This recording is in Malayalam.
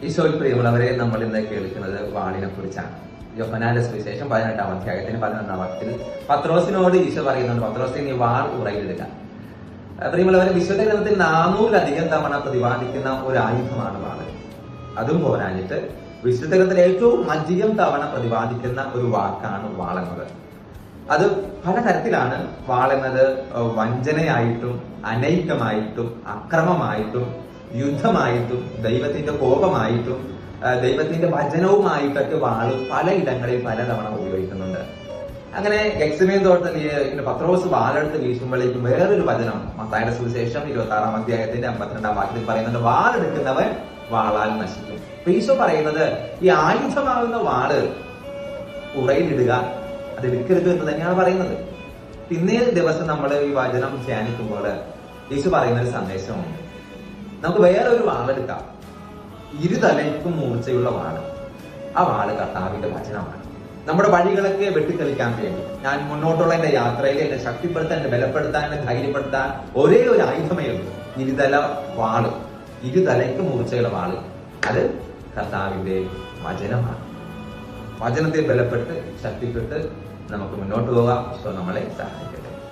ഈശോയിൽ പ്രിയമുള്ളവരെ, നമ്മൾ ഇന്ന് കേൾക്കുന്നത് വാളിനെ കുറിച്ചാണ്. യോഹന്നാന്റെ സുവിശേഷം 18-ാം അധ്യായത്തിന് 11-ാം വാക്യത്തിൽ പത്രോസിനോട് ഈശോ പറയുന്നുണ്ട്, പത്രോസേ നീ വാൾ ഉറയിലിടുക. പ്രിയമുള്ളവരെ, വിശുദ്ധ ഗ്രന്ഥത്തിൽ 400-ലധികം തവണ പ്രതിപാദിക്കുന്ന ഒരു ആയുധമാണ് വാള്. അതും പോരാഞ്ഞിട്ട് വിശുദ്ധ ഗ്രന്ഥത്തിൽ ഏറ്റവും അധികം തവണ പ്രതിപാദിക്കുന്ന ഒരു വാക്കാണ് വാളെന്നത്. അത് പല തരത്തിലാണ്. വാളെന്നത് വഞ്ചനയായിട്ടും അനൈക്യമായിട്ടും അക്രമമായിട്ടും യുദ്ധമായിട്ടും ദൈവത്തിന്റെ കോപമായിട്ടും ദൈവത്തിന്റെ വചനവുമായിട്ടൊക്കെ വാള് പലയിടങ്ങളിൽ പലതവണ ഉപയോഗിക്കുന്നുണ്ട്. അങ്ങനെ ഗെത്സമേൻ തോട്ടത്തിൽ പത്രോസ് വാളെടുത്ത് വീശുമ്പോഴേക്കും വേറൊരു വചനം മത്തായിയുടെ സുവിശേഷം 26-ാം അധ്യായത്തിന്റെ 52-ാം വാക്യത്തിൽ പറയുന്നുണ്ട്, വാളെടുക്കുന്നവൻ വാളാൽ നശിക്കും. ഈശോ പറയുന്നത് ഈ ആയുധമാകുന്ന വാള് ഉറയിലിടുക, അത് എടുക്കരുത് എന്ന് തന്നെയാണ് പറയുന്നത്. ഇന്നേ ദിവസം നമ്മൾ ഈ വചനം ധ്യാനിക്കുമ്പോൾ ഈശോ പറയുന്ന ഒരു സന്ദേശമുണ്ട്. നമുക്ക് വേറൊരു വാളെടുക്കാം, ഇരുതലയ്ക്കും മൂർച്ചയുള്ള വാള്. ആ വാള് കർത്താവിന്റെ വചനമാണ്. നമ്മുടെ വഴികളൊക്കെ വെട്ടിത്തെളിക്കാൻ വേണ്ടി, ഞാൻ മുന്നോട്ടുള്ള എന്റെ യാത്രയിൽ എന്നെ ശക്തിപ്പെടുത്താൻ, എന്നെ ബലപ്പെടുത്താൻ, എന്നെ ധൈര്യപ്പെടുത്താൻ ഒരേ ഒരു ആയുധമേ ഉള്ളൂ, ഇരുതല വാള്, ഇരുതലയ്ക്ക് മൂർച്ചയുള്ള വാള്. അത് കർത്താവിന്റെ വചനമാണ്. വചനത്തെ ബലപ്പെട്ട് ശക്തിപ്പെട്ട് നമുക്ക് മുന്നോട്ട് പോകാം. ഈശോ നമ്മളെ സഹായിക്കട്ടെ.